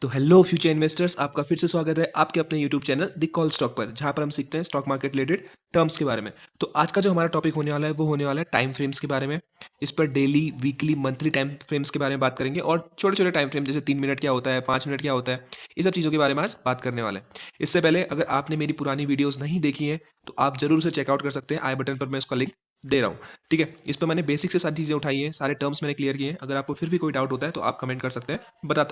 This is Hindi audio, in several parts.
तो हेलो फ्यूचर इन्वेस्टर्स, आपका फिर से स्वागत है आपके अपने YouTube channel the call stock पर, जहां पर हम सीखते हैं स्टॉक मार्केट रिलेटेड टर्म्स के बारे में। तो आज का जो हमारा टॉपिक होने वाला है वो होने वाला है टाइम फ्रेम्स के बारे में। इस पर daily, weekly, monthly time frames के बारे में बात करेंगे और छोटे छोटे टाइम फ्रेम जैसे 3 मिनट क्या होता है, 5 मिनट क्या होता है, ये सब चीज़ों के बारे में आज बात करने वाले हैं। इससे पहले अगर आपने मेरी पुरानी वीडियोज़ नहीं देखी है तो आप जरूर उसे चेकआउट कर सकते हैं। आई बटन पर मैं उसका लिंक दे रहा हूँ। ठीक है, इस पर मैंने बेसिक से सारी चीज़ें उठाई हैं, सारे टर्म्स मैंने क्लियर किए हैं। अगर आपको फिर भी कोई डाउट होता है तो आप कमेंट कर सकते हैं,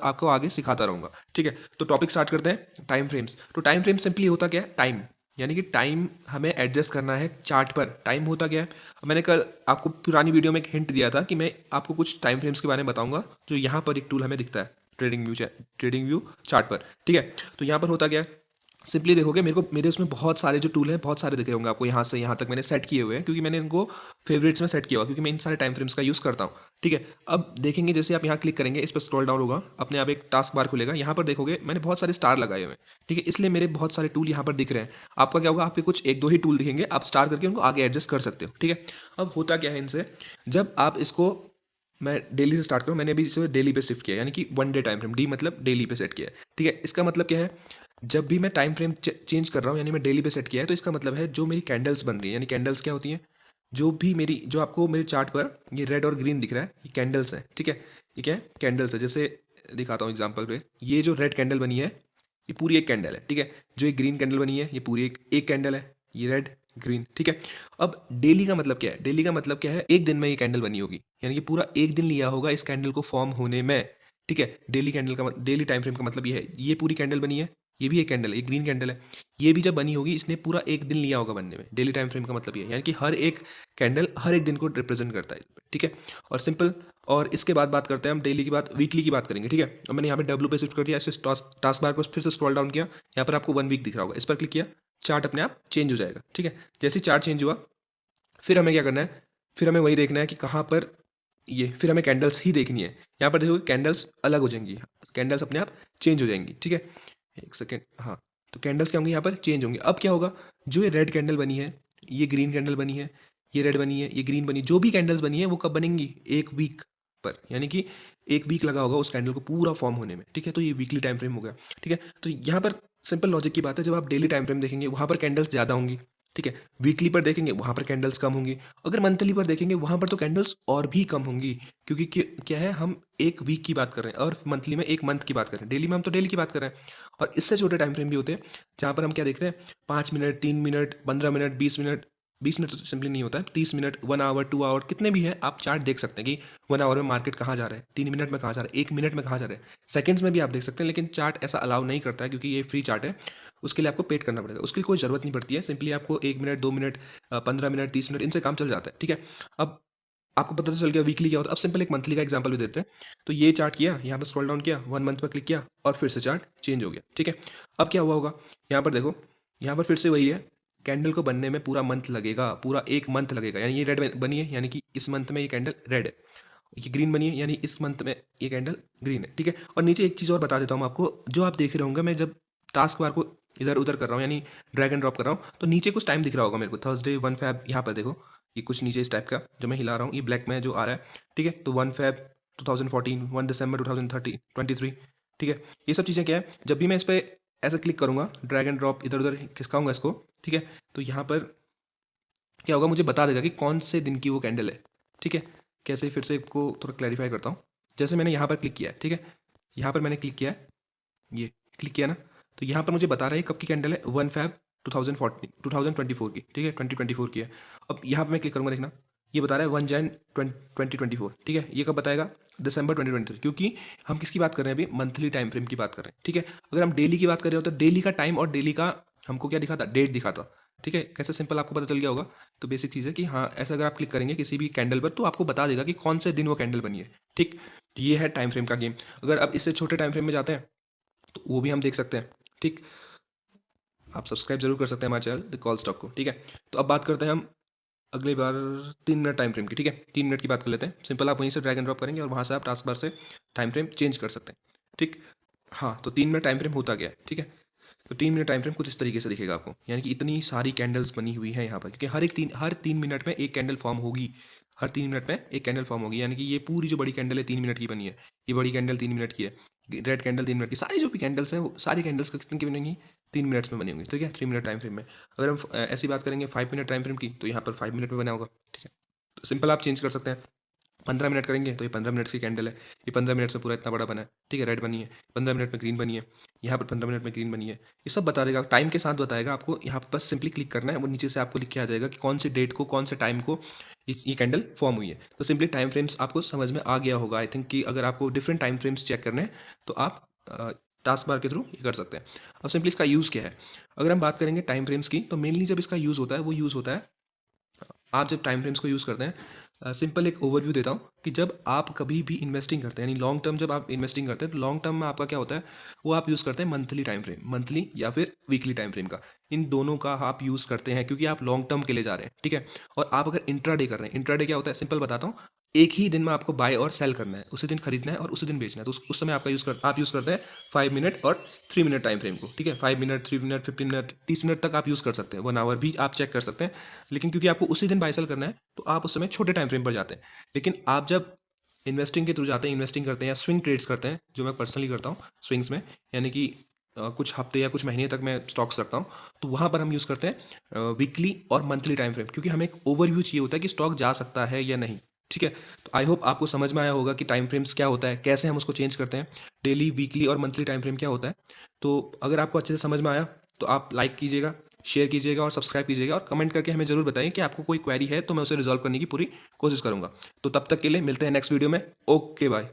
आपको आगे सिखाता रहूँगा। ठीक है, तो टॉपिक स्टार्ट करते हैं। Time frames. तो टाइम फ्रेम सिंपली होता क्या है? टाइम, यानी कि टाइम हमें एडजस्ट करना है चार्ट पर। टाइम होता क्या है? मैंने कल आपको पुरानी वीडियो में एक हिंट दिया था कि मैं आपको कुछ टाइम फ्रेम्स के बारे में बताऊंगा, जो यहाँ पर एक टूल हमें दिखता है ट्रेडिंग व्यू चार्ट पर। ठीक है, तो यहाँ पर होता क्या है? सिंपली देखोगे, मेरे उसमें बहुत सारे जो टूल हैं, बहुत सारे दिख रहे होंगे आपको। यहाँ से यहाँ तक मैंने सेट किए हुए हैं, क्योंकि मैंने इनको फेवरेट्स में सेट किया हुआ, क्योंकि मैं इन सारे टाइम फ्रेम्स का यूज़ करता हूँ। ठीक है, अब देखेंगे, जैसे आप यहाँ क्लिक करेंगे, इस पर स्क्रॉल डाउन होगा, अपने आप एक टास्क बार खुलेगा। यहाँ पर देखोगे मैंने बहुत सारे स्टार लगाए हुए हैं। ठीक है, इसलिए मेरे बहुत सारे टूल यहाँ पर दिख रहे हैं। आपका क्या होगा, आपके कुछ एक दो ही टूल दिखेंगे, आप स्टार करके उनको आगे एडजस्ट कर सकते हो। ठीक है, अब होता क्या है इनसे, जब आप इसको, मैं डेली से स्टार्ट करूँ, मैंने अभी इसे डेली पे शिफ्ट किया, यानी कि 1 डे टाइम फ्रेम, डी मतलब डेली पे सेट किया है। ठीक है, इसका मतलब क्या है, जब भी मैं टाइम फ्रेम चेंज कर रहा हूँ, यानी मैं डेली पे सेट किया है, तो इसका मतलब है जो मेरी कैंडल्स बन रही है, यानी कैंडल्स क्या होती हैं, जो भी मेरी, जो आपको मेरे चार्ट पर ये रेड और ग्रीन दिख रहा है, ये कैंडल्स है। ठीक है, ये क्या है? कैंडल्स है। जैसे दिखाता हूँ एग्जांपल पे, ये जो रेड कैंडल बनी है, ये पूरी एक कैंडल है। ठीक है, जो एक ग्रीन कैंडल बनी है, ये पूरी एक कैंडल है, ये रेड ग्रीन। ठीक है, अब डेली का मतलब क्या है? डेली का मतलब क्या है? एक दिन में ये कैंडल बनी होगी, यानी कि पूरा एक दिन लिया होगा इस कैंडल को फॉर्म होने में। ठीक है, डेली टाइम फ्रेम का मतलब ये है, ये पूरी कैंडल बनी है, ये भी एक कैंडल है, ये ग्रीन कैंडल है, ये भी जब बनी होगी, इसने पूरा एक दिन लिया होगा बनने में। डेली टाइम फ्रेम का मतलब ये है, यानी कि हर एक कैंडल हर एक दिन को रिप्रेजेंट करता है। ठीक है, और सिंपल। और इसके बाद बात करते हैं हम डेली की बात, वीकली की बात करेंगे। ठीक है, अब मैंने यहाँ पे डब्ल्यू पे शिफ्ट कर दिया, ऐसे टास्क बार को फिर से स्क्रॉल डाउन किया, यहाँ पर आपको 1 वीक दिख रहा होगा, इस पर क्लिक किया, चार्ट अपने आप चेंज हो जाएगा। ठीक है, जैसे चार्ट चेंज हुआ, फिर हमें क्या करना है, फिर हमें वही देखना है कि कहाँ पर ये, फिर हमें कैंडल्स ही देखनी है। यहाँ पर देखो कैंडल्स अलग हो जाएंगी, कैंडल्स अपने आप चेंज हो जाएंगी। ठीक है, एक सेकेंड, हाँ, तो कैंडल्स क्या होंगी, यहाँ पर चेंज होंगे। अब क्या होगा, जो ये रेड कैंडल बनी है, ये ग्रीन कैंडल बनी है, ये रेड बनी है, ये ग्रीन बनी, जो भी कैंडल्स बनी है वो कब बनेंगी? एक वीक पर, यानी कि एक वीक लगा होगा उस कैंडल को पूरा फॉर्म होने में। ठीक है, तो ये वीकली टाइम फ्रेम हो गया। ठीक है, तो यहाँ पर सिंपल लॉजिक की बात है, जब आप डेली टाइम फ्रेम देखेंगे वहाँ पर कैंडल्स ज़्यादा होंगी। ठीक है, वीकली पर देखेंगे वहाँ पर कैंडल्स कम होंगी, अगर मंथली पर देखेंगे वहाँ पर तो कैंडल्स और भी कम होंगी, क्योंकि क्या है, हम एक वीक की बात कर रहे हैं और मंथली में एक मंथ की बात कर रहे हैं, डेली में हम तो डेली की बात कर रहे हैं। और इससे छोटे टाइम फ्रेम भी होते हैं, जहाँ पर हम क्या देखते हैं, 5 minute, 3 minute, 15 minute, 20 minute. 20 minute तो सिंपली नहीं होता है, 30 मिनट, 1 आवर, 2 आवर, कितने भी हैं, आप चार्ट देख सकते हैं कि 1 आवर में मार्केट कहाँ जा रहा है, 3 मिनट में कहाँ जा रहा है, 1 मिनट में कहाँ जा रहा है, सेकंड्स में भी आप देख सकते हैं। लेकिन चार्ट ऐसा अलाउ नहीं करता है, क्योंकि ये फ्री चार्ट है, उसके लिए आपको पेड करना पड़ेगा। उसके लिए कोई ज़रूरत नहीं पड़ती है, सिंपली आपको 1 मिनट, 2 मिनट, 15 मिनट, 30 मिनट, इनसे काम चल जाता है। ठीक है, अब आपको पता तो चल गया वीकली क्या होता है। अब सिंपल एक मंथली का एग्जांपल भी देते हैं। तो ये चार्ट किया, यहाँ पर स्क्रॉल डाउन किया, 1 मंथ पर क्लिक किया और फिर से चार्ट चेंज हो गया। ठीक है, अब क्या हुआ होगा, यहाँ पर देखो, यहाँ पर फिर से वही है, कैंडल को बनने में पूरा मंथ लगेगा, पूरा एक मंथ लगेगा। यानी ये रेड बनी है, यानी कि इस मंथ में ये कैंडल रेड है, ये ग्रीन बनी है, यानी इस मंथ में ये कैंडल ग्रीन है। ठीक है, और नीचे एक चीज़ और बता देता हूँ आपको, जो आप देख रहे होंगे, मैं जब टास्क बार को इधर उधर कर रहा हूँ, यानी ड्रैग एंड ड्रॉप कर रहा हूँ, तो नीचे कुछ टाइम दिख रहा होगा मेरे को, थर्सडे 1 फैब, यहाँ पर देखो, ये कुछ नीचे इस टाइप का जो मैं हिला रहा हूँ, ये ब्लैक में जो आ रहा है। ठीक है, तो 1 फैब 2014, 1 दिसंबर 2023। ठीक है, ये सब चीज़ें क्या है, जब भी मैं इस पर ऐसे क्लिक करूँगा, ड्रैग एंड ड्रॉप इधर उधर खिसकाऊंगा इसको, ठीक है, तो यहाँ पर क्या होगा, मुझे बता देगा कि कौन से दिन की वो कैंडल है। ठीक है, कैसे, फिर से इसको थोड़ा क्लैरिफाई करता हूँ। जैसे मैंने यहाँ पर क्लिक किया है, ठीक है, यहाँ पर मैंने क्लिक किया है, ये क्लिक किया ना, तो यहाँ पर मुझे बता रहा है कब की कैंडल है, 1 फैब 2024 की। ठीक है, 2024 की है। अब यहाँ पर मैं क्लिक करूँगा, देखना, ये बता रहा है 1 जैन 2024। ठीक है, ये कब बताएगा, दिसंबर 2023, क्योंकि हम किसकी बात कर रहे हैं अभी, मंथली टाइम फ्रेम की बात कर रहे हैं। ठीक है, अगर हम डेली की बात कर रहे हो तो डेली का टाइम और डेली का हमको क्या दिखाता, डेट दिखाता। ठीक है, कैसे, सिंपल आपको पता चल गया होगा। तो बेसिक चीज़ है कि हाँ, ऐसा अगर आप क्लिक करेंगे किसी भी कैंडल पर, तो आपको बता देगा कि कौन से दिन वो कैंडल बनी है। ठीक, तो ये है टाइम फ्रेम का गेम। अगर अब इससे छोटे टाइम फ्रेम में जाते हैं तो वो भी हम देख सकते हैं। ठीक, आप सब्सक्राइब जरूर कर सकते हैं हमारे चैनल द कॉल स्टॉक को। ठीक है, तो अब बात करते हैं हम अगली बार 3 मिनट टाइम फ्रेम की। ठीक है, 3 मिनट की बात कर लेते हैं। सिंपल आप वहीं से ड्रैग एंड ड्रॉप करेंगे और वहाँ से आप टास्क बार से टाइम फ्रेम चेंज कर सकते हैं। ठीक, हाँ, तो 3 मिनट टाइम फ्रेम होता गया है। ठीक है, तो 3 मिनट टाइम फ्रेम कुछ इस तरीके से दिखेगा आपको, यानी कि इतनी सारी कैंडल्स बनी हुई हैं यहाँ पर, क्योंकि हर तीन मिनट में एक कैंडल फॉर्म होगी। हर 3 मिनट में एक कैंडल फॉर्म होगी, यानी कि ये पूरी जो बड़ी कैंडल है 3 मिनट की बनी है, ये बड़ी कैंडल 3 मिनट की है। रेड कैंडल 3 मिनट की, सारी जो भी कैंडल्स हैं वो सारी कैंडल्स कितने की बनेंगी, 3 मिनट्स में बनी होंगी, ठीक है, 3 मिनट टाइम फ्रेम में। अगर हम ऐसी बात करेंगे 5 मिनट टाइम फ्रेम की, तो यहाँ पर 5 मिनट में बना होगा, ठीक है। तो सिंपल आप चेंज कर सकते हैं। 15 मिनट करेंगे तो ये 15 मिनट्स की कैंडल है, ये 15 मिनट्स में पूरा इतना बड़ा बना है, ठीक है, रेड बनी है। 15 मिनट में ग्रीन बनी है, यहाँ पर 15 मिनट में ग्रीन बनी है। ये सब बता देगा, टाइम के साथ बताएगा आपको। यहाँ पर बस सिंपली क्लिक करना है, वो नीचे से आपको लिख के आ जाएगा कि कौन सी डेट को, कौन से टाइम को ये कैंडल फॉर्म हुई है। तो सिंपली टाइम फ्रेम्स आपको समझ में आ गया होगा आई थिंक, कि अगर आपको डिफरेंट टाइम फ्रेम्स चेक करने हैं तो आप टास्क बार के थ्रू ये कर सकते हैं। अब सिंपली इसका यूज़ क्या है, अगर हम बात करेंगे टाइम फ्रेम्स की, तो मेनली जब इसका यूज़ होता है वो यूज़ होता है, आप जब टाइम फ्रेम्स को यूज़ करते हैं, सिंपल एक ओवरव्यू देता हूँ कि जब आप कभी भी इन्वेस्टिंग करते हैं, यानी लॉन्ग टर्म जब आप इन्वेस्टिंग करते हैं, तो लॉन्ग टर्म में आपका क्या होता है, वो आप यूज़ करते हैं मंथली टाइम फ्रेम, मंथली या फिर वीकली टाइम फ्रेम का, इन दोनों का आप यूज़ करते हैं क्योंकि आप लॉन्ग टर्म के लिए जा रहे हैं, ठीक है। और आप अगर इंट्राडे कर रहे हैं, इंट्राडे क्या होता है, सिंपल बताता हूँ, एक ही दिन में आपको बाय और सेल करना है, उसी दिन खरीदना है और उसी दिन बेचना है, तो उस समय आप यूज़ करते हैं 5 मिनट और 3 मिनट टाइम फ्रेम को, ठीक है। 5 मिनट, 3 मिनट, 15 मिनट, 30 मिनट तक आप यूज़ कर सकते हैं, 1 आवर भी आप चेक कर सकते हैं। लेकिन क्योंकि आपको उसी दिन बाय सेल करना है, तो आप उस समय छोटे टाइम फ्रेम पर जाते हैं। लेकिन आप जब इन्वेस्टिंग के थ्रू जाते हैं, इन्वेस्टिंग करते हैं या स्विंग ट्रेड्स करते हैं, जो मैं पर्सनली करता हूँ स्विंग्स में, यानी कि कुछ हफ्ते या कुछ महीने तक मैं स्टॉक्स रखता हूँ, तो वहाँ पर हम यूज़ करते हैं वीकली और मंथली टाइम फ्रेम, क्योंकि हमें एक ओवरव्यू चाहिए होता है कि स्टॉक जा सकता है या नहीं, ठीक है। तो आई होप आपको समझ में आया होगा कि टाइम फ्रेम्स क्या होता है, कैसे हम उसको चेंज करते हैं, डेली, वीकली और मंथली टाइम फ्रेम क्या होता है। तो अगर आपको अच्छे से समझ में आया तो आप लाइक कीजिएगा, शेयर कीजिएगा और सब्सक्राइब कीजिएगा, और कमेंट करके हमें ज़रूर बताइए कि आपको कोई क्वेरी है, तो मैं उसे रिजॉल्व करने की पूरी कोशिश करूंगा। तो तब तक के लिए मिलते हैं नेक्स्ट वीडियो में। Okay bye.